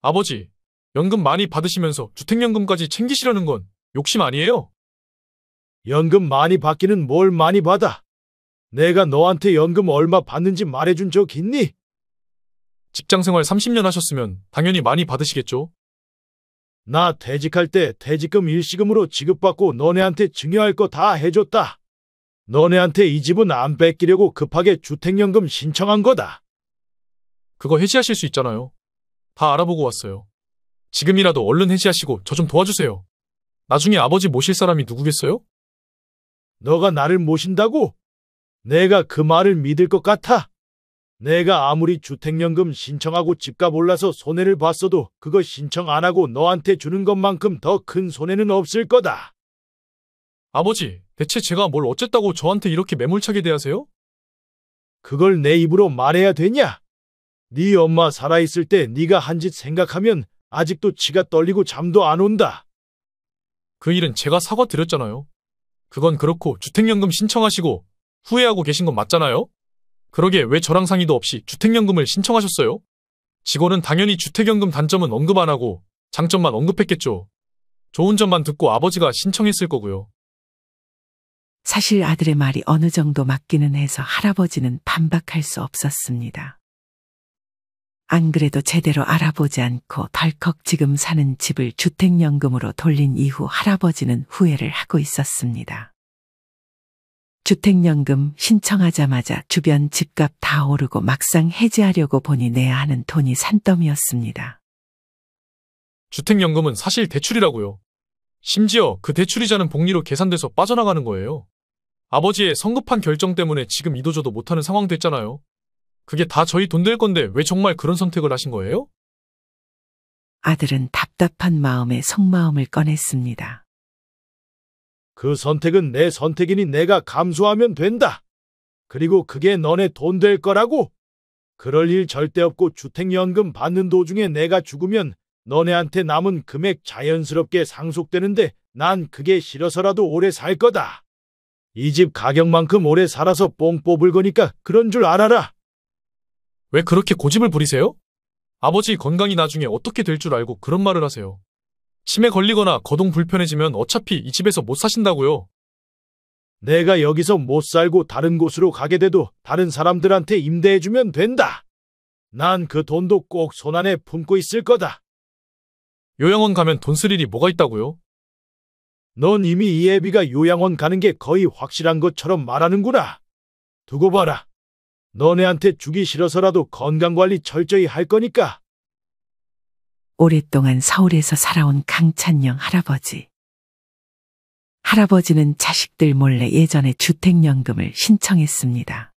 아버지, 연금 많이 받으시면서 주택연금까지 챙기시려는 건 욕심 아니에요? 연금 많이 받기는 뭘 많이 받아? 내가 너한테 연금 얼마 받는지 말해준 적 있니? 직장생활 30년 하셨으면 당연히 많이 받으시겠죠? 나 퇴직할 때 퇴직금 일시금으로 지급받고 너네한테 증여할 거 다 해줬다. 너네한테 이 집은 안 뺏기려고 급하게 주택연금 신청한 거다. 그거 해지하실 수 있잖아요. 다 알아보고 왔어요. 지금이라도 얼른 해지하시고 저 좀 도와주세요. 나중에 아버지 모실 사람이 누구겠어요? 너가 나를 모신다고? 내가 그 말을 믿을 것 같아? 내가 아무리 주택연금 신청하고 집값 올라서 손해를 봤어도 그거 신청 안 하고 너한테 주는 것만큼 더 큰 손해는 없을 거다. 아버지, 대체 제가 뭘 어쨌다고 저한테 이렇게 매몰차게 대하세요? 그걸 내 입으로 말해야 되냐? 네 엄마 살아있을 때 네가 한 짓 생각하면 아직도 치가 떨리고 잠도 안 온다. 그 일은 제가 사과드렸잖아요. 그건 그렇고 주택연금 신청하시고 후회하고 계신 건 맞잖아요? 그러게 왜 저랑 상의도 없이 주택연금을 신청하셨어요? 직원은 당연히 주택연금 단점은 언급 안 하고 장점만 언급했겠죠. 좋은 점만 듣고 아버지가 신청했을 거고요. 사실 아들의 말이 어느 정도 맞기는 해서 할아버지는 반박할 수 없었습니다. 안 그래도 제대로 알아보지 않고 덜컥 지금 사는 집을 주택연금으로 돌린 이후 할아버지는 후회를 하고 있었습니다. 주택연금 신청하자마자 주변 집값 다 오르고 막상 해지하려고 보니 내야 하는 돈이 산더미였습니다. 주택연금은 사실 대출이라고요. 심지어 그 대출이자는 복리로 계산돼서 빠져나가는 거예요. 아버지의 성급한 결정 때문에 지금 이도저도 못하는 상황 됐잖아요. 그게 다 저희 돈 될 건데 왜 정말 그런 선택을 하신 거예요? 아들은 답답한 마음에 속마음을 꺼냈습니다. 그 선택은 내 선택이니 내가 감수하면 된다. 그리고 그게 너네 돈 될 거라고? 그럴 일 절대 없고 주택연금 받는 도중에 내가 죽으면 너네한테 남은 금액 자연스럽게 상속되는데 난 그게 싫어서라도 오래 살 거다. 이 집 가격만큼 오래 살아서 뽕 뽑을 거니까 그런 줄 알아라. 왜 그렇게 고집을 부리세요? 아버지 건강이 나중에 어떻게 될 줄 알고 그런 말을 하세요. 치매 걸리거나 거동 불편해지면 어차피 이 집에서 못 사신다고요. 내가 여기서 못 살고 다른 곳으로 가게 돼도 다른 사람들한테 임대해주면 된다. 난 그 돈도 꼭 손안에 품고 있을 거다. 요양원 가면 돈 쓸 일이 뭐가 있다고요? 넌 이미 이 애비가 요양원 가는 게 거의 확실한 것처럼 말하는구나. 두고 봐라. 너네한테 주기 싫어서라도 건강관리 철저히 할 거니까. 오랫동안 서울에서 살아온 강찬영 할아버지. 할아버지는 자식들 몰래 예전에 주택연금을 신청했습니다.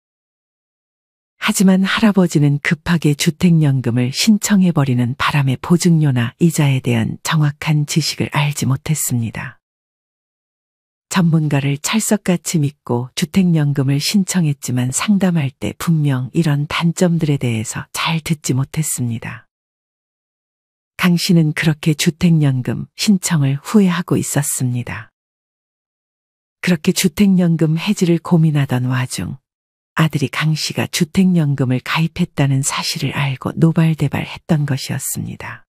하지만 할아버지는 급하게 주택연금을 신청해버리는 바람에 보증료나 이자에 대한 정확한 지식을 알지 못했습니다. 전문가를 찰석같이 믿고 주택연금을 신청했지만 상담할 때 분명 이런 단점들에 대해서 잘 듣지 못했습니다. 강 씨는 그렇게 주택연금 신청을 후회하고 있었습니다. 그렇게 주택연금 해지를 고민하던 와중 아들이 강 씨가 주택연금을 가입했다는 사실을 알고 노발대발했던 것이었습니다.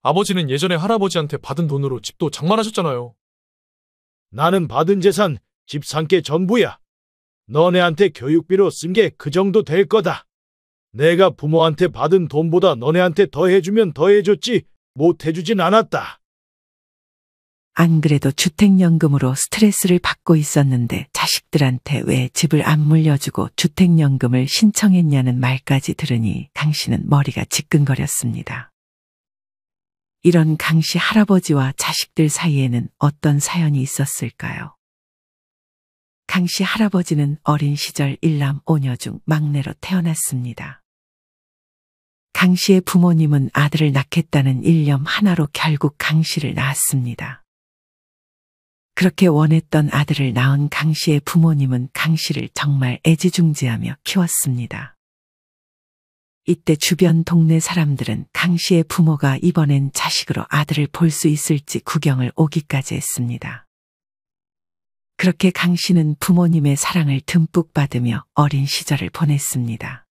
아버지는 예전에 할아버지한테 받은 돈으로 집도 장만하셨잖아요. 나는 받은 재산 집 산 게 전부야. 너네한테 교육비로 쓴 게 그 정도 될 거다. 내가 부모한테 받은 돈보다 너네한테 더 해주면 더 해줬지 못 해주진 않았다. 안 그래도 주택연금으로 스트레스를 받고 있었는데 자식들한테 왜 집을 안 물려주고 주택연금을 신청했냐는 말까지 들으니 강 씨는 머리가 지끈거렸습니다. 이런 강 씨 할아버지와 자식들 사이에는 어떤 사연이 있었을까요? 강 씨 할아버지는 어린 시절 일남 오녀 중 막내로 태어났습니다. 강 씨의 부모님은 아들을 낳겠다는 일념 하나로 결국 강 씨를 낳았습니다. 그렇게 원했던 아들을 낳은 강 씨의 부모님은 강 씨를 정말 애지중지하며 키웠습니다. 이때 주변 동네 사람들은 강 씨의 부모가 이번엔 자식으로 아들을 볼 수 있을지 구경을 오기까지 했습니다. 그렇게 강 씨는 부모님의 사랑을 듬뿍 받으며 어린 시절을 보냈습니다.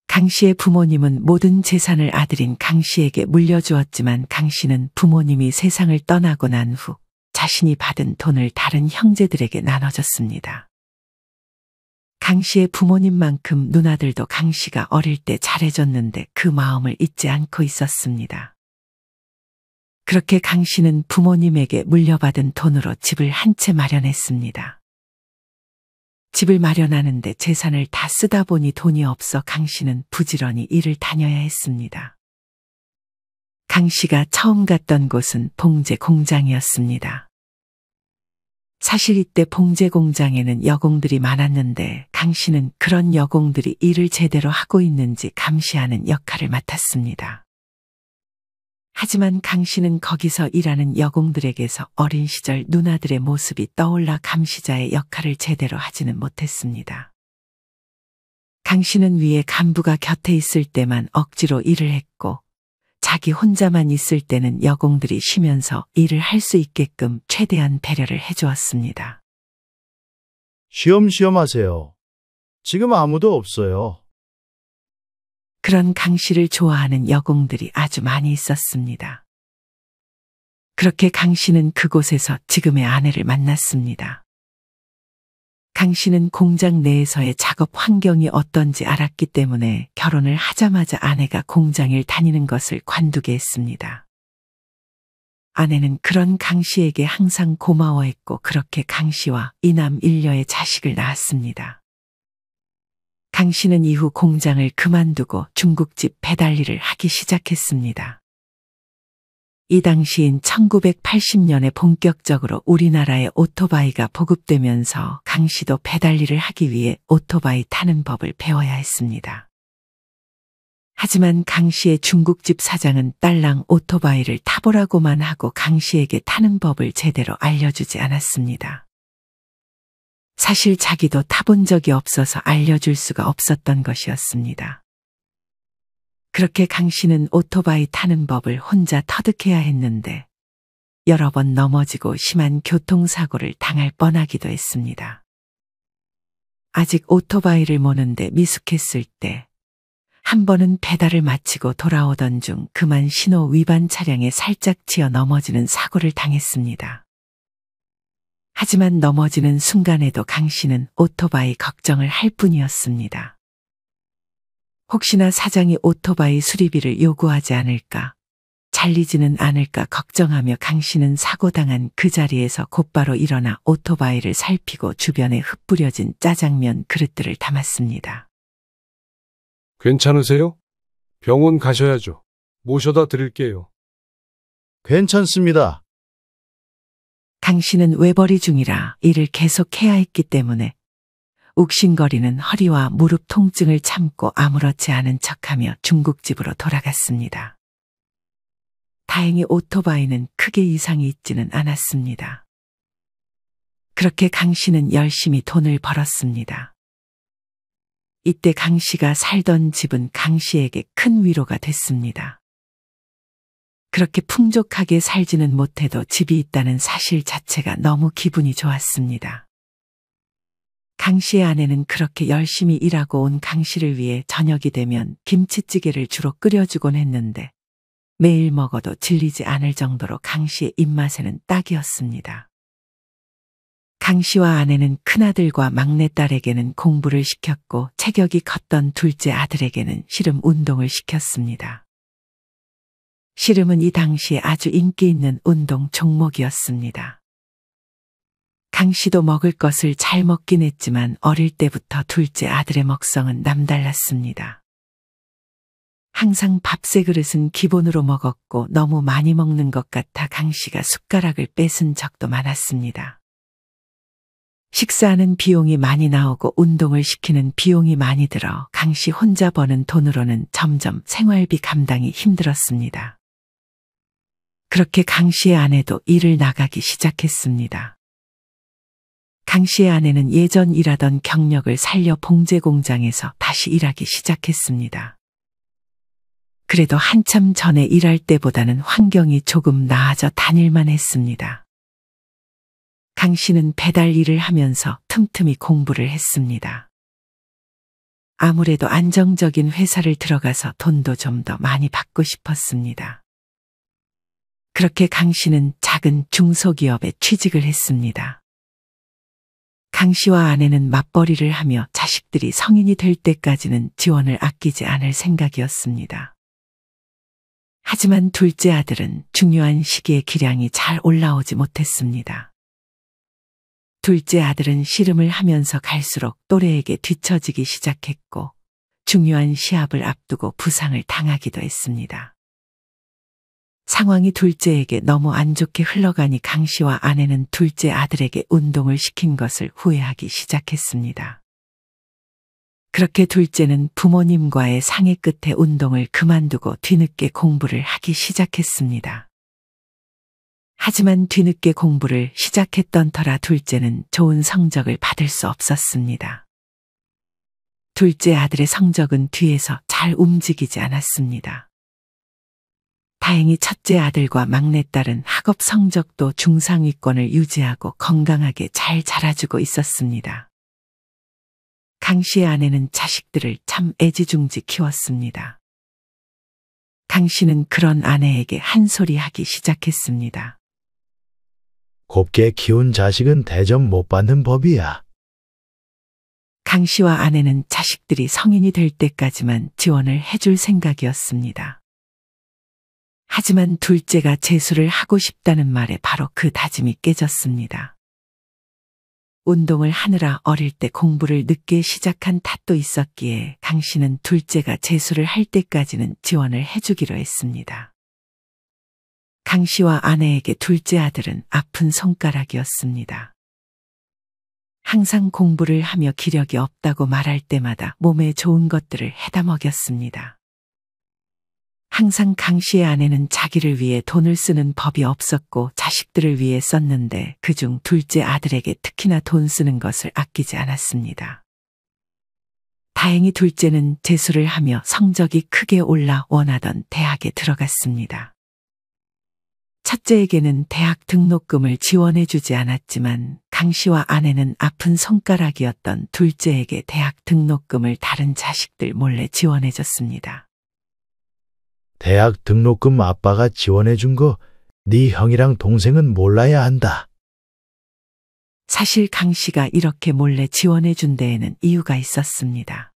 강 씨의 부모님은 모든 재산을 아들인 강 씨에게 물려주었지만 강 씨는 부모님이 세상을 떠나고 난 후 자신이 받은 돈을 다른 형제들에게 나눠줬습니다. 강 씨의 부모님만큼 누나들도 강 씨가 어릴 때 잘해줬는데 그 마음을 잊지 않고 있었습니다. 그렇게 강 씨는 부모님에게 물려받은 돈으로 집을 한 채 마련했습니다. 집을 마련하는데 재산을 다 쓰다 보니 돈이 없어 강 씨는 부지런히 일을 다녀야 했습니다. 강 씨가 처음 갔던 곳은 봉제 공장이었습니다. 사실 이때 봉제 공장에는 여공들이 많았는데 강 씨는 그런 여공들이 일을 제대로 하고 있는지 감시하는 역할을 맡았습니다. 하지만 강 씨는 거기서 일하는 여공들에게서 어린 시절 누나들의 모습이 떠올라 감시자의 역할을 제대로 하지는 못했습니다. 강 씨는 위에 간부가 곁에 있을 때만 억지로 일을 했고 자기 혼자만 있을 때는 여공들이 쉬면서 일을 할 수 있게끔 최대한 배려를 해주었습니다. 쉬엄쉬엄 하세요. 지금 아무도 없어요. 그런 강 씨를 좋아하는 여공들이 아주 많이 있었습니다. 그렇게 강 씨는 그곳에서 지금의 아내를 만났습니다. 강 씨는 공장 내에서의 작업 환경이 어떤지 알았기 때문에 결혼을 하자마자 아내가 공장을 다니는 것을 관두게 했습니다. 아내는 그런 강 씨에게 항상 고마워했고 그렇게 강 씨와 이남 일녀의 자식을 낳았습니다. 강 씨는 이후 공장을 그만두고 중국집 배달 일을 하기 시작했습니다. 이 당시인 1980년에 본격적으로 우리나라에 오토바이가 보급되면서 강 씨도 배달 일을 하기 위해 오토바이 타는 법을 배워야 했습니다. 하지만 강 씨의 중국집 사장은 딸랑 오토바이를 타보라고만 하고 강 씨에게 타는 법을 제대로 알려주지 않았습니다. 사실 자기도 타본 적이 없어서 알려줄 수가 없었던 것이었습니다. 그렇게 강 씨는 오토바이 타는 법을 혼자 터득해야 했는데 여러 번 넘어지고 심한 교통사고를 당할 뻔하기도 했습니다. 아직 오토바이를 모는데 미숙했을 때 한 번은 배달을 마치고 돌아오던 중 그만 신호 위반 차량에 살짝 치여 넘어지는 사고를 당했습니다. 하지만 넘어지는 순간에도 강 씨는 오토바이 걱정을 할 뿐이었습니다. 혹시나 사장이 오토바이 수리비를 요구하지 않을까, 잘리지는 않을까 걱정하며 강 씨는 사고당한 그 자리에서 곧바로 일어나 오토바이를 살피고 주변에 흩뿌려진 짜장면 그릇들을 담았습니다. 괜찮으세요? 병원 가셔야죠. 모셔다 드릴게요. 괜찮습니다. 강 씨는 외벌이 중이라 일을 계속해야 했기 때문에 욱신거리는 허리와 무릎 통증을 참고 아무렇지 않은 척하며 중국집으로 돌아갔습니다. 다행히 오토바이는 크게 이상이 있지는 않았습니다. 그렇게 강 씨는 열심히 돈을 벌었습니다. 이때 강 씨가 살던 집은 강 씨에게 큰 위로가 됐습니다. 그렇게 풍족하게 살지는 못해도 집이 있다는 사실 자체가 너무 기분이 좋았습니다. 강 씨의 아내는 그렇게 열심히 일하고 온 강 씨를 위해 저녁이 되면 김치찌개를 주로 끓여주곤 했는데 매일 먹어도 질리지 않을 정도로 강 씨의 입맛에는 딱이었습니다. 강 씨와 아내는 큰아들과 막내딸에게는 공부를 시켰고 체격이 컸던 둘째 아들에게는 씨름 운동을 시켰습니다. 씨름은 이 당시에 아주 인기 있는 운동 종목이었습니다. 강 씨도 먹을 것을 잘 먹긴 했지만 어릴 때부터 둘째 아들의 먹성은 남달랐습니다. 항상 밥 세 그릇은 기본으로 먹었고 너무 많이 먹는 것 같아 강 씨가 숟가락을 뺏은 적도 많았습니다. 식사하는 비용이 많이 나오고 운동을 시키는 비용이 많이 들어 강 씨 혼자 버는 돈으로는 점점 생활비 감당이 힘들었습니다. 그렇게 강 씨의 아내도 일을 나가기 시작했습니다. 강 씨의 아내는 예전 일하던 경력을 살려 봉제 공장에서 다시 일하기 시작했습니다. 그래도 한참 전에 일할 때보다는 환경이 조금 나아져 다닐만 했습니다. 강 씨는 배달 일을 하면서 틈틈이 공부를 했습니다. 아무래도 안정적인 회사를 들어가서 돈도 좀 더 많이 받고 싶었습니다. 그렇게 강 씨는 작은 중소기업에 취직을 했습니다. 강 씨와 아내는 맞벌이를 하며 자식들이 성인이 될 때까지는 지원을 아끼지 않을 생각이었습니다. 하지만 둘째 아들은 중요한 시기에 기량이 잘 올라오지 못했습니다. 둘째 아들은 씨름을 하면서 갈수록 또래에게 뒤처지기 시작했고 중요한 시합을 앞두고 부상을 당하기도 했습니다. 상황이 둘째에게 너무 안 좋게 흘러가니 강 씨와 아내는 둘째 아들에게 운동을 시킨 것을 후회하기 시작했습니다. 그렇게 둘째는 부모님과의 상의 끝에 운동을 그만두고 뒤늦게 공부를 하기 시작했습니다. 하지만 뒤늦게 공부를 시작했던 터라 둘째는 좋은 성적을 받을 수 없었습니다. 둘째 아들의 성적은 뒤에서 잘 움직이지 않았습니다. 다행히 첫째 아들과 막내딸은 학업 성적도 중상위권을 유지하고 건강하게 잘 자라주고 있었습니다. 강 씨의 아내는 자식들을 참 애지중지 키웠습니다. 강 씨는 그런 아내에게 한 소리 하기 시작했습니다. 곱게 키운 자식은 대접 못 받는 법이야. 강 씨와 아내는 자식들이 성인이 될 때까지만 지원을 해줄 생각이었습니다. 하지만 둘째가 재수를 하고 싶다는 말에 바로 그 다짐이 깨졌습니다. 운동을 하느라 어릴 때 공부를 늦게 시작한 탓도 있었기에 강 씨는 둘째가 재수를 할 때까지는 지원을 해주기로 했습니다. 강 씨와 아내에게 둘째 아들은 아픈 손가락이었습니다. 항상 공부를 하며 기력이 없다고 말할 때마다 몸에 좋은 것들을 해다 먹였습니다. 항상 강 씨의 아내는 자기를 위해 돈을 쓰는 법이 없었고 자식들을 위해 썼는데 그중 둘째 아들에게 특히나 돈 쓰는 것을 아끼지 않았습니다. 다행히 둘째는 재수를 하며 성적이 크게 올라 원하던 대학에 들어갔습니다. 첫째에게는 대학 등록금을 지원해주지 않았지만 강 씨와 아내는 아픈 손가락이었던 둘째에게 대학 등록금을 다른 자식들 몰래 지원해줬습니다. 대학 등록금 아빠가 지원해 준 거 네 형이랑 동생은 몰라야 한다. 사실 강 씨가 이렇게 몰래 지원해 준 데에는 이유가 있었습니다.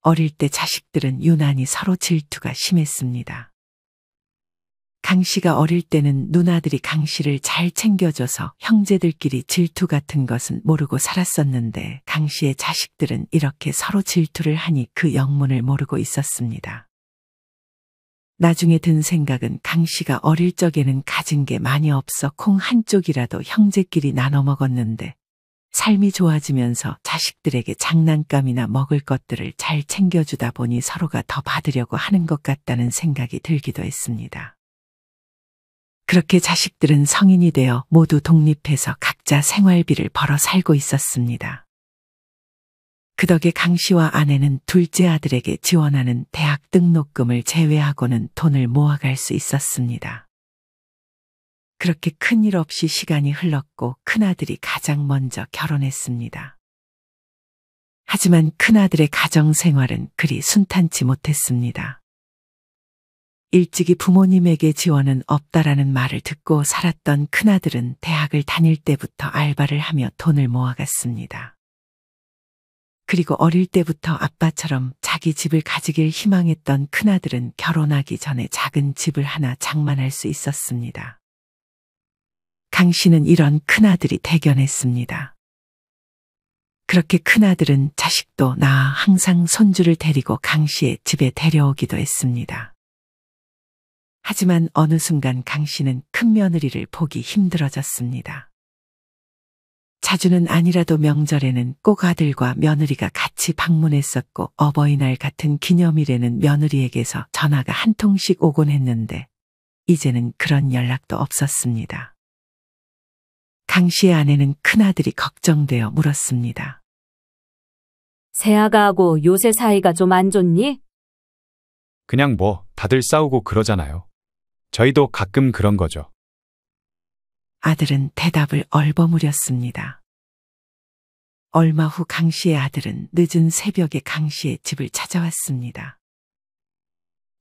어릴 때 자식들은 유난히 서로 질투가 심했습니다. 강 씨가 어릴 때는 누나들이 강 씨를 잘 챙겨줘서 형제들끼리 질투 같은 것은 모르고 살았었는데 강 씨의 자식들은 이렇게 서로 질투를 하니 그 영문을 모르고 있었습니다. 나중에 든 생각은 강 씨가 어릴 적에는 가진 게 많이 없어 콩 한쪽이라도 형제끼리 나눠 먹었는데 삶이 좋아지면서 자식들에게 장난감이나 먹을 것들을 잘 챙겨주다 보니 서로가 더 받으려고 하는 것 같다는 생각이 들기도 했습니다. 그렇게 자식들은 성인이 되어 모두 독립해서 각자 생활비를 벌어 살고 있었습니다. 그 덕에 강 씨와 아내는 둘째 아들에게 지원하는 대학 등록금을 제외하고는 돈을 모아갈 수 있었습니다. 그렇게 큰일 없이 시간이 흘렀고 큰아들이 가장 먼저 결혼했습니다. 하지만 큰아들의 가정 생활은 그리 순탄치 못했습니다. 일찍이 부모님에게 지원은 없다라는 말을 듣고 살았던 큰아들은 대학을 다닐 때부터 알바를 하며 돈을 모아갔습니다. 그리고 어릴 때부터 아빠처럼 자기 집을 가지길 희망했던 큰아들은 결혼하기 전에 작은 집을 하나 장만할 수 있었습니다. 강 씨는 이런 큰아들이 대견했습니다. 그렇게 큰아들은 자식도 낳아 항상 손주를 데리고 강 씨의 집에 데려오기도 했습니다. 하지만 어느 순간 강 씨는 큰며느리를 보기 힘들어졌습니다. 자주는 아니라도 명절에는 꼭 아들과 며느리가 같이 방문했었고 어버이날 같은 기념일에는 며느리에게서 전화가 한 통씩 오곤 했는데 이제는 그런 연락도 없었습니다. 강 씨의 아내는 큰아들이 걱정되어 물었습니다. 새아가하고 요새 사이가 좀 안 좋니? 그냥 뭐 다들 싸우고 그러잖아요. 저희도 가끔 그런 거죠. 아들은 대답을 얼버무렸습니다. 얼마 후 강 씨의 아들은 늦은 새벽에 강 씨의 집을 찾아왔습니다.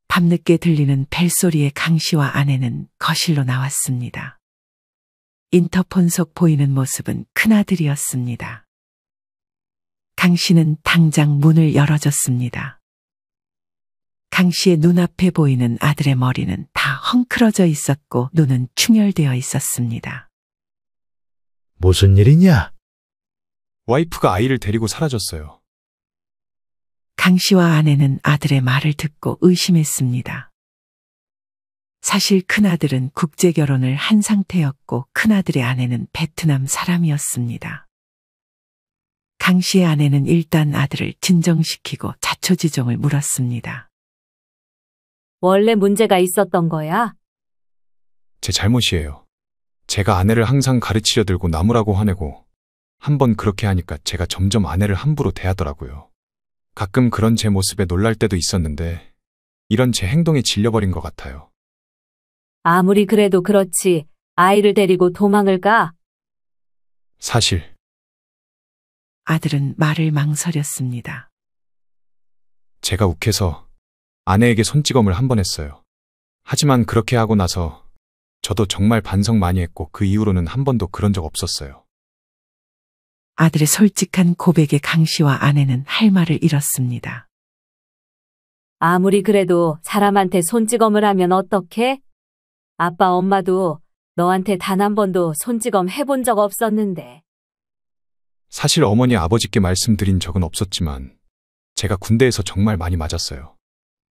밤늦게 들리는 벨소리에 강 씨와 아내는 거실로 나왔습니다. 인터폰 속 보이는 모습은 큰아들이었습니다. 강 씨는 당장 문을 열어줬습니다. 강 씨의 눈앞에 보이는 아들의 머리는 다 헝클어져 있었고 눈은 충혈되어 있었습니다. 무슨 일이냐? 와이프가 아이를 데리고 사라졌어요. 강 씨와 아내는 아들의 말을 듣고 의심했습니다. 사실 큰아들은 국제 결혼을 한 상태였고 큰아들의 아내는 베트남 사람이었습니다. 강 씨의 아내는 일단 아들을 진정시키고 자초지종을 물었습니다. 원래 문제가 있었던 거야? 제 잘못이에요. 제가 아내를 항상 가르치려 들고 나무라고 화내고 한번 그렇게 하니까 제가 점점 아내를 함부로 대하더라고요. 가끔 그런 제 모습에 놀랄 때도 있었는데 이런 제 행동에 질려버린 것 같아요. 아무리 그래도 그렇지. 아이를 데리고 도망을 가? 사실 아들은 말을 망설였습니다. 제가 욱해서 아내에게 손찌검을 한 번 했어요. 하지만 그렇게 하고 나서 저도 정말 반성 많이 했고 그 이후로는 한 번도 그런 적 없었어요. 아들의 솔직한 고백에 강 씨와 아내는 할 말을 잃었습니다. 아무리 그래도 사람한테 손찌검을 하면 어떡해? 아빠 엄마도 너한테 단 한 번도 손찌검 해본 적 없었는데. 사실 어머니 아버지께 말씀드린 적은 없었지만 제가 군대에서 정말 많이 맞았어요.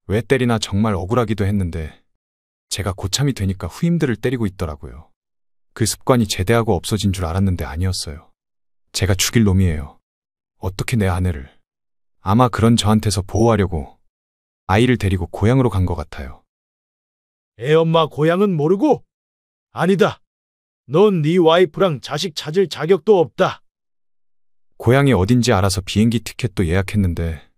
왜 때리나 정말 억울하기도 했는데 제가 고참이 되니까 후임들을 때리고 있더라고요. 그 습관이 제대하고 없어진 줄 알았는데 아니었어요. 제가 죽일 놈이에요. 어떻게 내 아내를. 아마 그런 저한테서 보호하려고 아이를 데리고 고향으로 간 것 같아요. 애엄마 고향은 모르고? 아니다. 넌 네 와이프랑 자식 찾을 자격도 없다. 고향이 어딘지 알아서 비행기 티켓도 예약했는데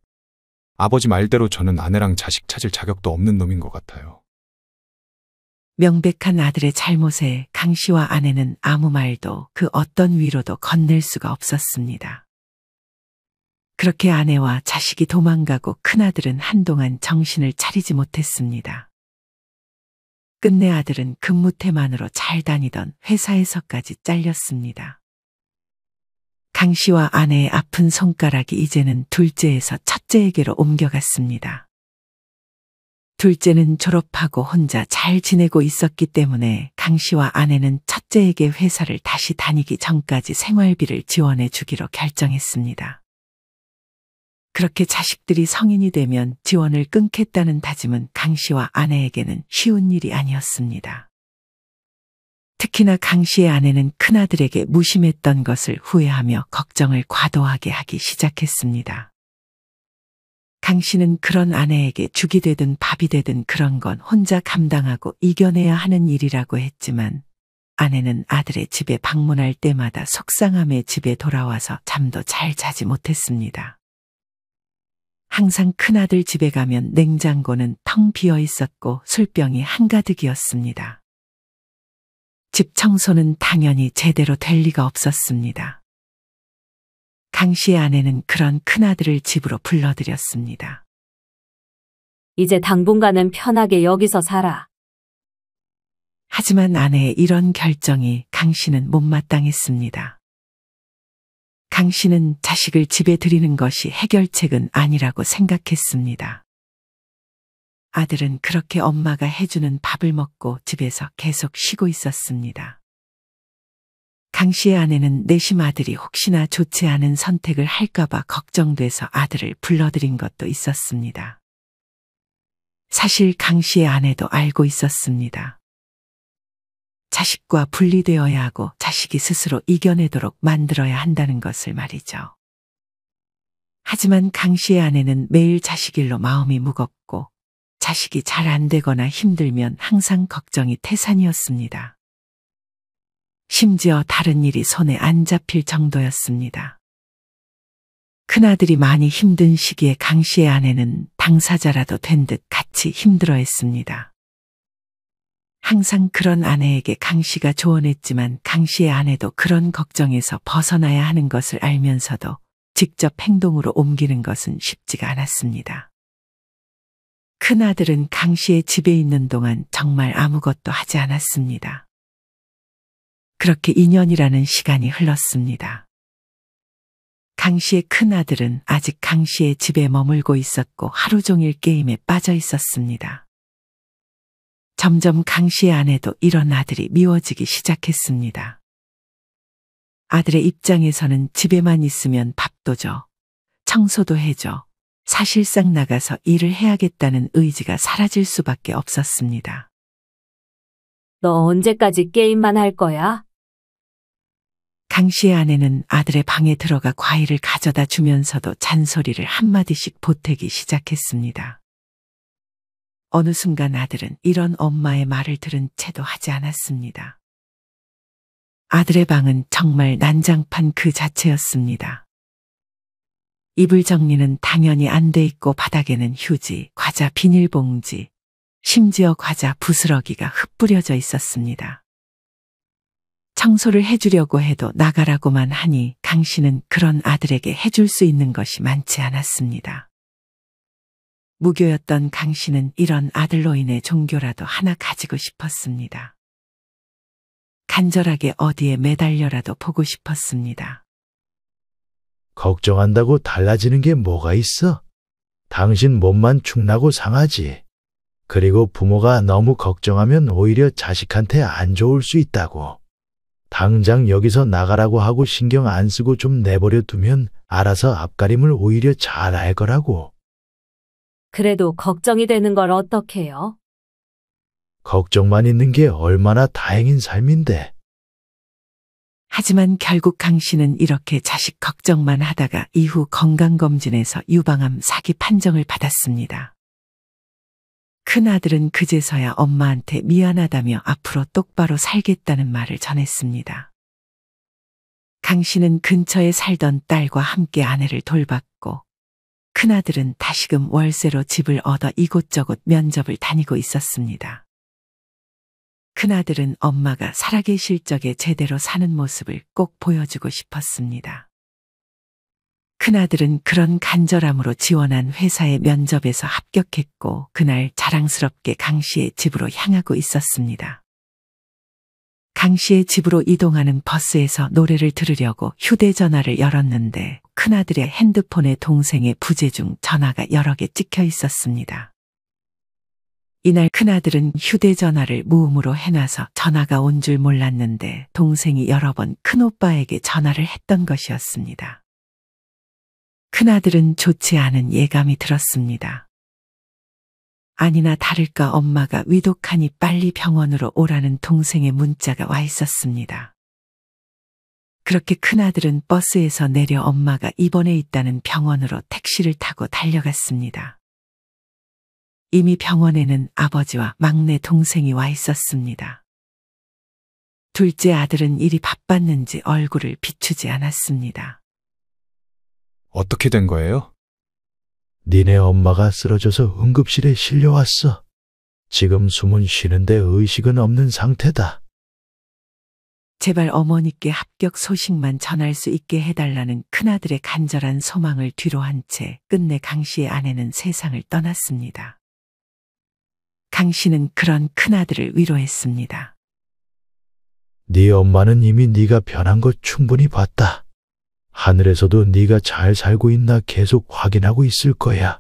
아버지 말대로 저는 아내랑 자식 찾을 자격도 없는 놈인 것 같아요. 명백한 아들의 잘못에 강 씨와 아내는 아무 말도 그 어떤 위로도 건넬 수가 없었습니다. 그렇게 아내와 자식이 도망가고 큰아들은 한동안 정신을 차리지 못했습니다. 끝내 아들은 근무 태만으로 잘 다니던 회사에서까지 잘렸습니다. 강 씨와 아내의 아픈 손가락이 이제는 둘째에서 첫째에게로 옮겨갔습니다. 둘째는 졸업하고 혼자 잘 지내고 있었기 때문에 강 씨와 아내는 첫째에게 회사를 다시 다니기 전까지 생활비를 지원해 주기로 결정했습니다. 그렇게 자식들이 성인이 되면 지원을 끊겠다는 다짐은 강 씨와 아내에게는 쉬운 일이 아니었습니다. 특히나 강 씨의 아내는 큰아들에게 무심했던 것을 후회하며 걱정을 과도하게 하기 시작했습니다. 강 씨는 그런 아내에게 죽이 되든 밥이 되든 그런 건 혼자 감당하고 이겨내야 하는 일이라고 했지만 아내는 아들의 집에 방문할 때마다 속상함에 집에 돌아와서 잠도 잘 자지 못했습니다. 항상 큰아들 집에 가면 냉장고는 텅 비어 있었고 술병이 한가득이었습니다. 집 청소는 당연히 제대로 될 리가 없었습니다. 강 씨의 아내는 그런 큰아들을 집으로 불러들였습니다. 이제 당분간은 편하게 여기서 살아. 하지만 아내의 이런 결정이 강 씨는 못마땅했습니다. 강 씨는 자식을 집에 들이는 것이 해결책은 아니라고 생각했습니다. 아들은 그렇게 엄마가 해주는 밥을 먹고 집에서 계속 쉬고 있었습니다. 강 씨의 아내는 내심 아들이 혹시나 좋지 않은 선택을 할까봐 걱정돼서 아들을 불러들인 것도 있었습니다. 사실 강 씨의 아내도 알고 있었습니다. 자식과 분리되어야 하고 자식이 스스로 이겨내도록 만들어야 한다는 것을 말이죠. 하지만 강 씨의 아내는 매일 자식 일로 마음이 무겁고 자식이 잘 안 되거나 힘들면 항상 걱정이 태산이었습니다. 심지어 다른 일이 손에 안 잡힐 정도였습니다. 큰아들이 많이 힘든 시기에 강 씨의 아내는 당사자라도 된 듯 같이 힘들어했습니다. 항상 그런 아내에게 강 씨가 조언했지만 강 씨의 아내도 그런 걱정에서 벗어나야 하는 것을 알면서도 직접 행동으로 옮기는 것은 쉽지가 않았습니다. 큰아들은 강 씨의 집에 있는 동안 정말 아무것도 하지 않았습니다. 그렇게 2년이라는 시간이 흘렀습니다. 강 씨의 큰아들은 아직 강 씨의 집에 머물고 있었고 하루 종일 게임에 빠져 있었습니다. 점점 강 씨의 아내도 이런 아들이 미워지기 시작했습니다. 아들의 입장에서는 집에만 있으면 밥도 줘, 청소도 해줘, 사실상 나가서 일을 해야겠다는 의지가 사라질 수밖에 없었습니다. 너 언제까지 게임만 할 거야? 강 씨의 아내는 아들의 방에 들어가 과일을 가져다 주면서도 잔소리를 한마디씩 보태기 시작했습니다. 어느 순간 아들은 이런 엄마의 말을 들은 채도 하지 않았습니다. 아들의 방은 정말 난장판 그 자체였습니다. 이불 정리는 당연히 안 돼 있고 바닥에는 휴지, 과자 비닐봉지, 심지어 과자 부스러기가 흩뿌려져 있었습니다. 청소를 해주려고 해도 나가라고만 하니 강 씨는 그런 아들에게 해줄 수 있는 것이 많지 않았습니다. 무교였던 강 씨는 이런 아들로 인해 종교라도 하나 가지고 싶었습니다. 간절하게 어디에 매달려라도 보고 싶었습니다. 걱정한다고 달라지는 게 뭐가 있어? 당신 몸만 축나고 상하지. 그리고 부모가 너무 걱정하면 오히려 자식한테 안 좋을 수 있다고. 당장 여기서 나가라고 하고 신경 안 쓰고 좀 내버려 두면 알아서 앞가림을 오히려 잘 알 거라고. 그래도 걱정이 되는 걸 어떡해요? 걱정만 있는 게 얼마나 다행인 삶인데. 하지만 결국 강 씨는 이렇게 자식 걱정만 하다가 이후 건강검진에서 유방암 사기 판정을 받았습니다. 큰아들은 그제서야 엄마한테 미안하다며 앞으로 똑바로 살겠다는 말을 전했습니다. 강 씨는 근처에 살던 딸과 함께 아내를 돌봤고, 큰아들은 다시금 월세로 집을 얻어 이곳저곳 면접을 다니고 있었습니다. 큰아들은 엄마가 살아계실 적에 제대로 사는 모습을 꼭 보여주고 싶었습니다. 큰아들은 그런 간절함으로 지원한 회사의 면접에서 합격했고 그날 자랑스럽게 강 씨의 집으로 향하고 있었습니다. 강 씨의 집으로 이동하는 버스에서 노래를 들으려고 휴대전화를 열었는데 큰아들의 핸드폰에 동생의 부재 중 전화가 여러 개 찍혀 있었습니다. 이날 큰아들은 휴대전화를 무음으로 해놔서 전화가 온 줄 몰랐는데 동생이 여러 번 큰오빠에게 전화를 했던 것이었습니다. 큰아들은 좋지 않은 예감이 들었습니다. 아니나 다를까 엄마가 위독하니 빨리 병원으로 오라는 동생의 문자가 와 있었습니다. 그렇게 큰아들은 버스에서 내려 엄마가 입원해 있다는 병원으로 택시를 타고 달려갔습니다. 이미 병원에는 아버지와 막내 동생이 와 있었습니다. 둘째 아들은 일이 바빴는지 얼굴을 비추지 않았습니다. 어떻게 된 거예요? 니네 엄마가 쓰러져서 응급실에 실려왔어. 지금 숨은 쉬는데 의식은 없는 상태다. 제발 어머니께 합격 소식만 전할 수 있게 해달라는 큰아들의 간절한 소망을 뒤로 한 채 끝내 강 씨의 아내는 세상을 떠났습니다. 강 씨는 그런 큰아들을 위로했습니다. 네 엄마는 이미 네가 변한 거 충분히 봤다. 하늘에서도 네가 잘 살고 있나 계속 확인하고 있을 거야.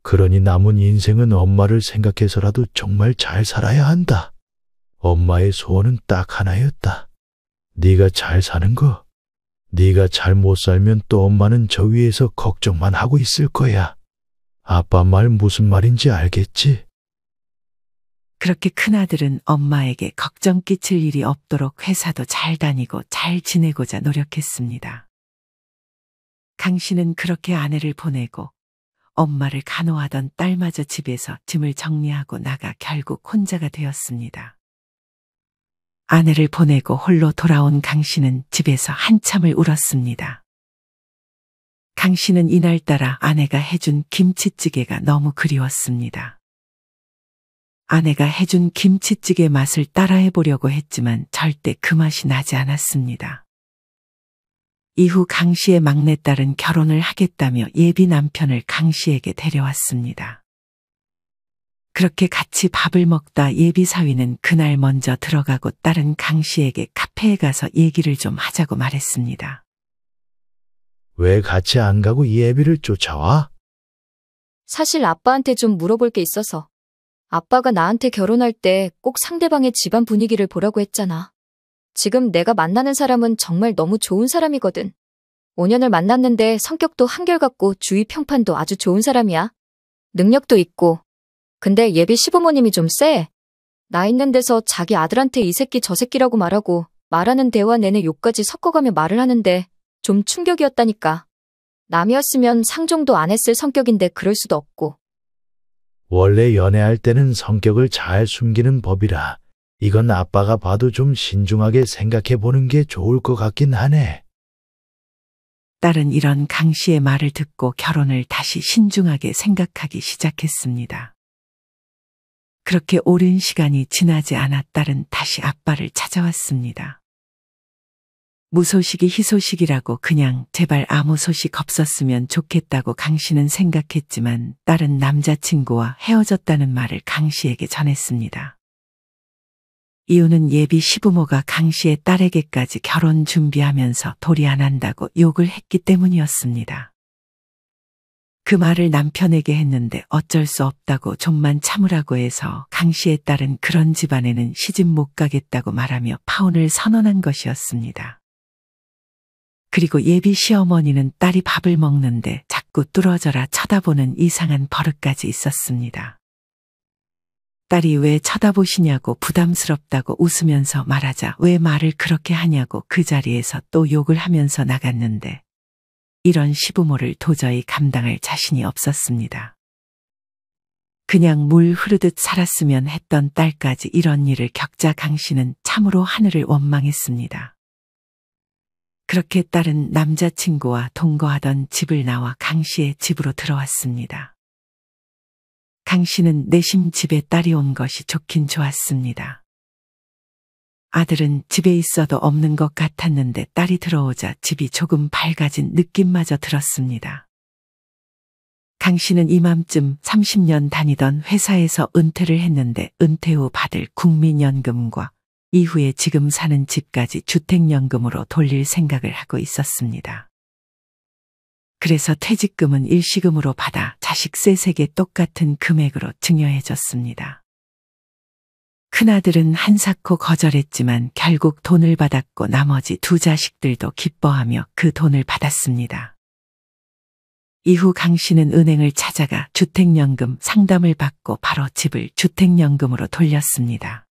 그러니 남은 인생은 엄마를 생각해서라도 정말 잘 살아야 한다. 엄마의 소원은 딱 하나였다. 네가 잘 사는 거. 네가 잘 못 살면 또 엄마는 저 위에서 걱정만 하고 있을 거야. 아빠 말 무슨 말인지 알겠지? 그렇게 큰아들은 엄마에게 걱정 끼칠 일이 없도록 회사도 잘 다니고 잘 지내고자 노력했습니다. 강 씨는 그렇게 아내를 보내고 엄마를 간호하던 딸마저 집에서 짐을 정리하고 나가 결국 혼자가 되었습니다. 아내를 보내고 홀로 돌아온 강 씨는 집에서 한참을 울었습니다. 강 씨는 이날따라 아내가 해준 김치찌개가 너무 그리웠습니다. 아내가 해준 김치찌개 맛을 따라해 보려고 했지만 절대 그 맛이 나지 않았습니다. 이후 강 씨의 막내딸은 결혼을 하겠다며 예비 남편을 강 씨에게 데려왔습니다. 그렇게 같이 밥을 먹다 예비 사위는 그날 먼저 들어가고 딸은 강 씨에게 카페에 가서 얘기를 좀 하자고 말했습니다. 왜 같이 안 가고 예비를 쫓아와? 사실 아빠한테 좀 물어볼 게 있어서. 아빠가 나한테 결혼할 때 꼭 상대방의 집안 분위기를 보라고 했잖아. 지금 내가 만나는 사람은 정말 너무 좋은 사람이거든. 5년을 만났는데 성격도 한결같고 주위 평판도 아주 좋은 사람이야. 능력도 있고. 근데 예비 시부모님이 좀 쎄. 나 있는 데서 자기 아들한테 이 새끼 저 새끼라고 말하고 말하는 대화 내내 욕까지 섞어가며 말을 하는데 좀 충격이었다니까. 남이었으면 상종도 안 했을 성격인데 그럴 수도 없고. 원래 연애할 때는 성격을 잘 숨기는 법이라 이건 아빠가 봐도 좀 신중하게 생각해 보는 게 좋을 것 같긴 하네. 딸은 이런 강 씨의 말을 듣고 결혼을 다시 신중하게 생각하기 시작했습니다. 그렇게 오랜 시간이 지나지 않아 딸은 다시 아빠를 찾아왔습니다. 무소식이 희소식이라고 그냥 제발 아무 소식 없었으면 좋겠다고 강 씨는 생각했지만 딸은 남자친구와 헤어졌다는 말을 강 씨에게 전했습니다. 이유는 예비 시부모가 강 씨의 딸에게까지 결혼 준비하면서 도리 안 한다고 욕을 했기 때문이었습니다. 그 말을 남편에게 했는데 어쩔 수 없다고 좀만 참으라고 해서 강 씨의 딸은 그런 집안에는 시집 못 가겠다고 말하며 파혼을 선언한 것이었습니다. 그리고 예비 시어머니는 딸이 밥을 먹는데 자꾸 뚫어져라 쳐다보는 이상한 버릇까지 있었습니다. 딸이 왜 쳐다보시냐고 부담스럽다고 웃으면서 말하자 왜 말을 그렇게 하냐고 그 자리에서 또 욕을 하면서 나갔는데 이런 시부모를 도저히 감당할 자신이 없었습니다. 그냥 물 흐르듯 살았으면 했던 딸까지 이런 일을 겪자 강 씨는 참으로 하늘을 원망했습니다. 그렇게 딸은 남자친구와 동거하던 집을 나와 강 씨의 집으로 들어왔습니다. 강 씨는 내심 집에 딸이 온 것이 좋긴 좋았습니다. 아들은 집에 있어도 없는 것 같았는데 딸이 들어오자 집이 조금 밝아진 느낌마저 들었습니다. 강 씨는 이맘쯤 30년 다니던 회사에서 은퇴를 했는데 은퇴 후 받을 국민연금과 이후에 지금 사는 집까지 주택연금으로 돌릴 생각을 하고 있었습니다. 그래서 퇴직금은 일시금으로 받아 자식 셋에게 똑같은 금액으로 증여해줬습니다. 큰아들은 한사코 거절했지만 결국 돈을 받았고 나머지 두 자식들도 기뻐하며 그 돈을 받았습니다. 이후 강 씨는 은행을 찾아가 주택연금 상담을 받고 바로 집을 주택연금으로 돌렸습니다.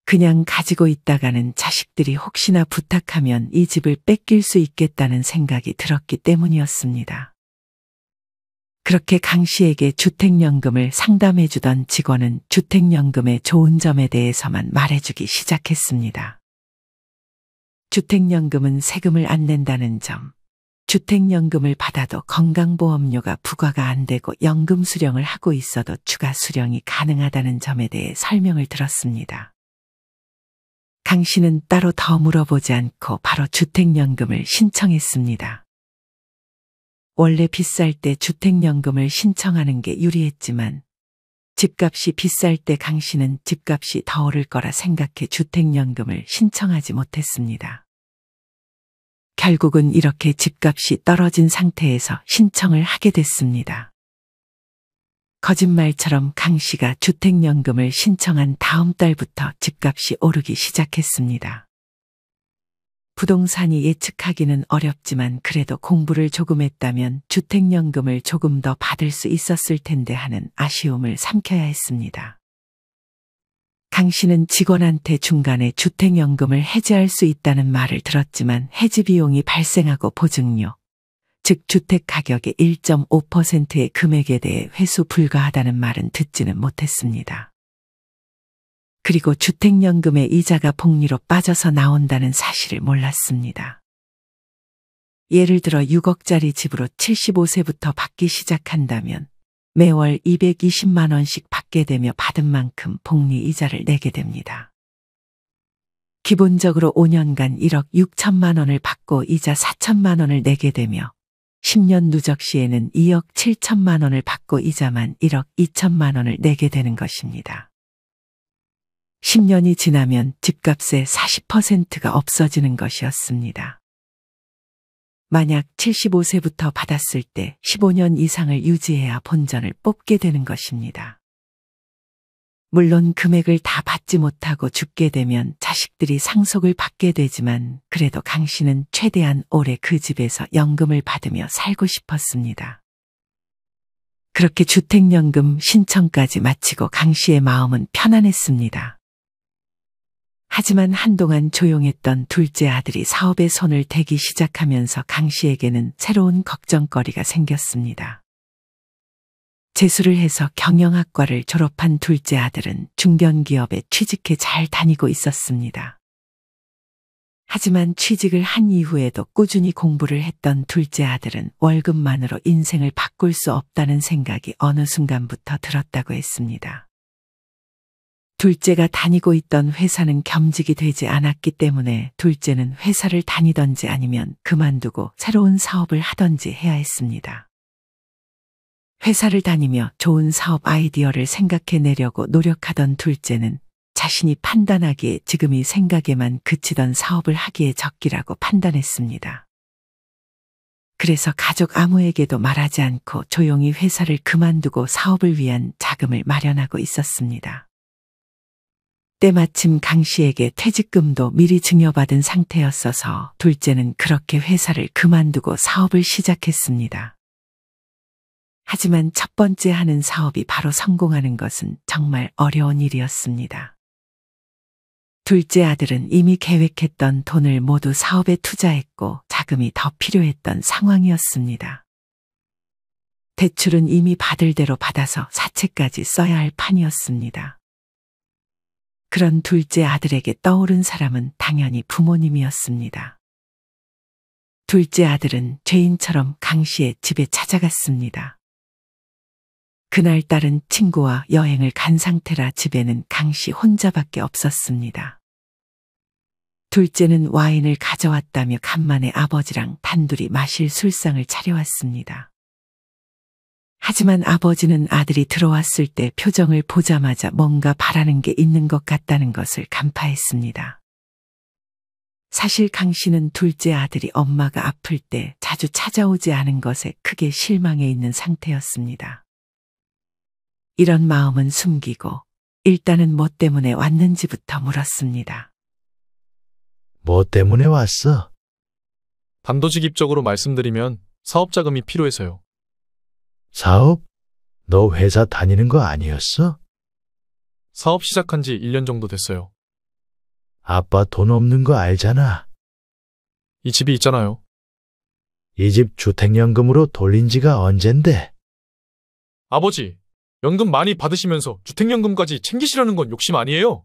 그냥 가지고 있다가는 자식들이 혹시나 부탁하면 이 집을 뺏길 수 있겠다는 생각이 들었기 때문이었습니다. 그렇게 강 씨에게 주택연금을 상담해주던 직원은 주택연금의 좋은 점에 대해서만 말해주기 시작했습니다. 주택연금은 세금을 안 낸다는 점, 주택연금을 받아도 건강보험료가 부과가 안 되고 연금 수령을 하고 있어도 추가 수령이 가능하다는 점에 대해 설명을 들었습니다. 강 씨는 따로 더 물어보지 않고 바로 주택연금을 신청했습니다. 원래 비쌀 때 주택연금을 신청하는 게 유리했지만 집값이 비쌀 때 강 씨는 집값이 더 오를 거라 생각해 주택연금을 신청하지 못했습니다. 결국은 이렇게 집값이 떨어진 상태에서 신청을 하게 됐습니다. 거짓말처럼 강 씨가 주택연금을 신청한 다음 달부터 집값이 오르기 시작했습니다. 부동산이 예측하기는 어렵지만 그래도 공부를 조금 했다면 주택연금을 조금 더 받을 수 있었을 텐데 하는 아쉬움을 삼켜야 했습니다. 강 씨는 직원한테 중간에 주택연금을 해지할 수 있다는 말을 들었지만 해지 비용이 발생하고 보증료, 즉 주택 가격의 1.5%의 금액에 대해 회수 불가하다는 말은 듣지는 못했습니다. 그리고 주택연금의 이자가 복리로 빠져서 나온다는 사실을 몰랐습니다. 예를 들어 6억짜리 집으로 75세부터 받기 시작한다면 매월 220만 원씩 받게 되며 받은 만큼 복리 이자를 내게 됩니다. 기본적으로 5년간 1억 6천만 원을 받고 이자 4천만 원을 내게 되며 10년 누적 시에는 2억 7천만 원을 받고 이자만 1억 2천만 원을 내게 되는 것입니다. 10년이 지나면 집값의 40%가 없어지는 것이었습니다. 만약 75세부터 받았을 때 15년 이상을 유지해야 본전을 뽑게 되는 것입니다. 물론 금액을 다 받지 못하고 죽게 되면 자식들이 상속을 받게 되지만 그래도 강 씨는 최대한 오래 그 집에서 연금을 받으며 살고 싶었습니다. 그렇게 주택연금 신청까지 마치고 강 씨의 마음은 편안했습니다. 하지만 한동안 조용했던 둘째 아들이 사업에 손을 대기 시작하면서 강 씨에게는 새로운 걱정거리가 생겼습니다. 재수를 해서 경영학과를 졸업한 둘째 아들은 중견기업에 취직해 잘 다니고 있었습니다. 하지만 취직을 한 이후에도 꾸준히 공부를 했던 둘째 아들은 월급만으로 인생을 바꿀 수 없다는 생각이 어느 순간부터 들었다고 했습니다. 둘째가 다니고 있던 회사는 겸직이 되지 않았기 때문에 둘째는 회사를 다니던지 아니면 그만두고 새로운 사업을 하던지 해야 했습니다. 회사를 다니며 좋은 사업 아이디어를 생각해내려고 노력하던 둘째는 자신이 판단하기에 지금이 생각에만 그치던 사업을 하기에 적기라고 판단했습니다. 그래서 가족 아무에게도 말하지 않고 조용히 회사를 그만두고 사업을 위한 자금을 마련하고 있었습니다. 때마침 강 씨에게 퇴직금도 미리 증여받은 상태였어서 둘째는 그렇게 회사를 그만두고 사업을 시작했습니다. 하지만 첫 번째 하는 사업이 바로 성공하는 것은 정말 어려운 일이었습니다. 둘째 아들은 이미 계획했던 돈을 모두 사업에 투자했고 자금이 더 필요했던 상황이었습니다. 대출은 이미 받을 대로 받아서 사채까지 써야 할 판이었습니다. 그런 둘째 아들에게 떠오른 사람은 당연히 부모님이었습니다. 둘째 아들은 죄인처럼 강 씨의 집에 찾아갔습니다. 그날 딸은 친구와 여행을 간 상태라 집에는 강 씨 혼자밖에 없었습니다. 둘째는 와인을 가져왔다며 간만에 아버지랑 단둘이 마실 술상을 차려왔습니다. 하지만 아버지는 아들이 들어왔을 때 표정을 보자마자 뭔가 바라는 게 있는 것 같다는 것을 간파했습니다. 사실 강 씨는 둘째 아들이 엄마가 아플 때 자주 찾아오지 않은 것에 크게 실망해 있는 상태였습니다. 이런 마음은 숨기고 일단은 뭐 때문에 왔는지부터 물었습니다. 뭐 때문에 왔어? 단도직입적으로 말씀드리면 사업 자금이 필요해서요. 사업? 너 회사 다니는 거 아니었어? 사업 시작한 지 1년 정도 됐어요. 아빠 돈 없는 거 알잖아. 이 집이 있잖아요. 이 집 주택연금으로 돌린 지가 언젠데. 아버지, 연금 많이 받으시면서 주택연금까지 챙기시려는 건 욕심 아니에요?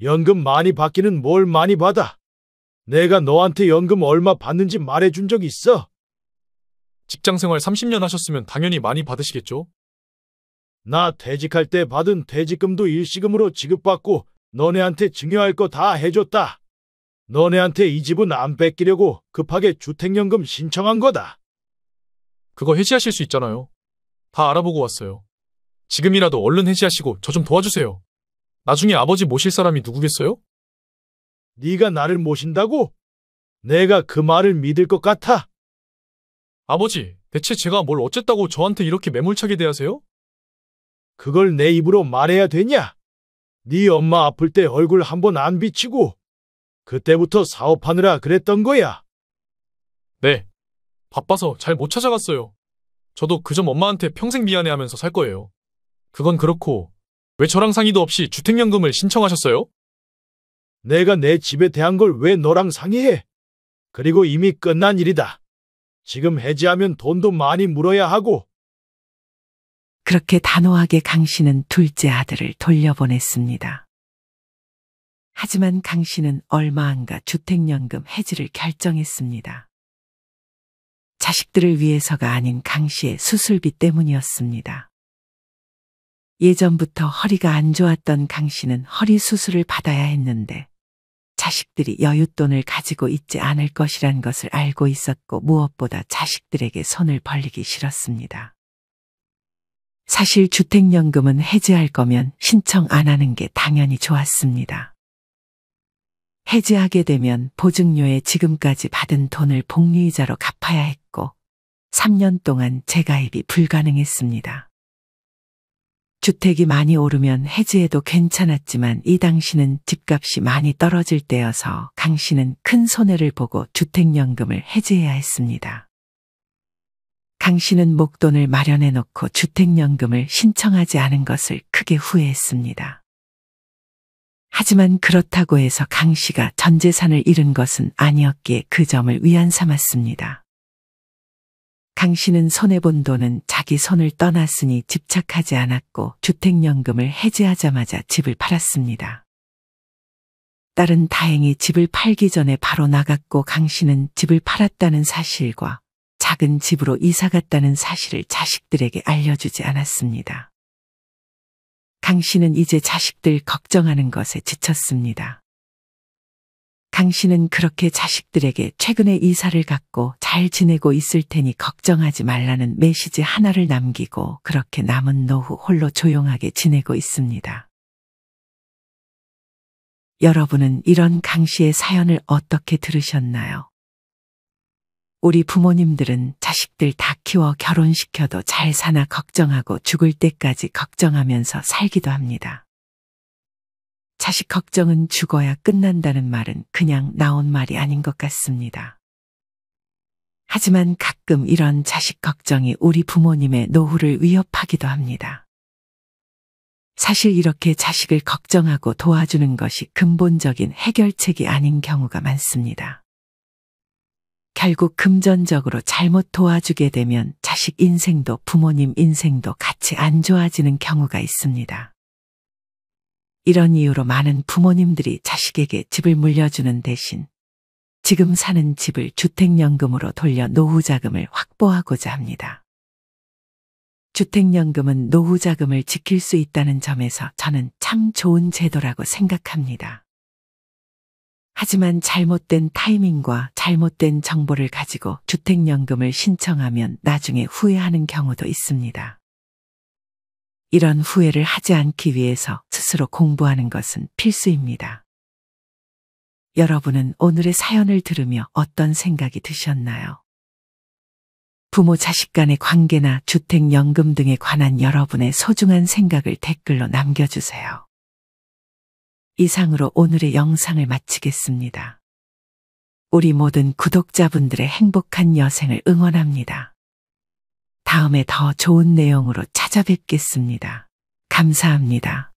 연금 많이 받기는 뭘 많이 받아. 내가 너한테 연금 얼마 받는지 말해준 적 있어. 직장생활 30년 하셨으면 당연히 많이 받으시겠죠? 나 퇴직할 때 받은 퇴직금도 일시금으로 지급받고 너네한테 증여할 거 다 해줬다. 너네한테 이 집은 안 뺏기려고 급하게 주택연금 신청한 거다. 그거 해지하실 수 있잖아요. 다 알아보고 왔어요. 지금이라도 얼른 해지하시고 저 좀 도와주세요. 나중에 아버지 모실 사람이 누구겠어요? 네가 나를 모신다고? 내가 그 말을 믿을 것 같아? 아버지, 대체 제가 뭘 어쨌다고 저한테 이렇게 매몰차게 대하세요? 그걸 내 입으로 말해야 되냐? 네 엄마 아플 때 얼굴 한 번 안 비치고 그때부터 사업하느라 그랬던 거야. 네. 바빠서 잘 못 찾아갔어요. 저도 그 점 엄마한테 평생 미안해하면서 살 거예요. 그건 그렇고 왜 저랑 상의도 없이 주택연금을 신청하셨어요? 내가 내 집에 대한 걸 왜 너랑 상의해? 그리고 이미 끝난 일이다. 지금 해지하면 돈도 많이 물어야 하고. 그렇게 단호하게 강 씨는 둘째 아들을 돌려보냈습니다. 하지만 강 씨는 얼마 안가 주택연금 해지를 결정했습니다. 자식들을 위해서가 아닌 강 씨의 수술비 때문이었습니다. 예전부터 허리가 안 좋았던 강 씨는 허리 수술을 받아야 했는데 자식들이 여윳돈을 가지고 있지 않을 것이란 것을 알고 있었고 무엇보다 자식들에게 손을 벌리기 싫었습니다. 사실 주택연금은 해지할 거면 신청 안 하는 게 당연히 좋았습니다. 해지하게 되면 보증료에 지금까지 받은 돈을 복리이자로 갚아야 했고 3년 동안 재가입이 불가능했습니다. 주택이 많이 오르면 해지해도 괜찮았지만 이 당시는 집값이 많이 떨어질 때여서 강 씨는 큰 손해를 보고 주택연금을 해지해야 했습니다. 강 씨는 목돈을 마련해 놓고 주택연금을 신청하지 않은 것을 크게 후회했습니다. 하지만 그렇다고 해서 강 씨가 전 재산을 잃은 것은 아니었기에 그 점을 위안 삼았습니다. 강 씨는 손해본 돈은 자기 손을 떠났으니 집착하지 않았고 주택연금을 해지하자마자 집을 팔았습니다. 딸은 다행히 집을 팔기 전에 바로 나갔고 강 씨는 집을 팔았다는 사실과 작은 집으로 이사 갔다는 사실을 자식들에게 알려주지 않았습니다. 강 씨는 이제 자식들 걱정하는 것에 지쳤습니다. 강 씨는 그렇게 자식들에게 최근에 이사를 갔고 잘 지내고 있을 테니 걱정하지 말라는 메시지 하나를 남기고 그렇게 남은 노후 홀로 조용하게 지내고 있습니다. 여러분은 이런 강 씨의 사연을 어떻게 들으셨나요? 우리 부모님들은 자식들 다 키워 결혼시켜도 잘 사나 걱정하고 죽을 때까지 걱정하면서 살기도 합니다. 자식 걱정은 죽어야 끝난다는 말은 그냥 나온 말이 아닌 것 같습니다. 하지만 가끔 이런 자식 걱정이 우리 부모님의 노후를 위협하기도 합니다. 사실 이렇게 자식을 걱정하고 도와주는 것이 근본적인 해결책이 아닌 경우가 많습니다. 결국 금전적으로 잘못 도와주게 되면 자식 인생도 부모님 인생도 같이 안 좋아지는 경우가 있습니다. 이런 이유로 많은 부모님들이 자식에게 집을 물려주는 대신 지금 사는 집을 주택연금으로 돌려 노후자금을 확보하고자 합니다. 주택연금은 노후자금을 지킬 수 있다는 점에서 저는 참 좋은 제도라고 생각합니다. 하지만 잘못된 타이밍과 잘못된 정보를 가지고 주택연금을 신청하면 나중에 후회하는 경우도 있습니다. 이런 후회를 하지 않기 위해서 스스로 공부하는 것은 필수입니다. 여러분은 오늘의 사연을 들으며 어떤 생각이 드셨나요? 부모 자식 간의 관계나 주택연금 등에 관한 여러분의 소중한 생각을 댓글로 남겨주세요. 이상으로 오늘의 영상을 마치겠습니다. 우리 모든 구독자분들의 행복한 여생을 응원합니다. 다음에 더 좋은 내용으로 찾아뵙겠습니다. 감사합니다.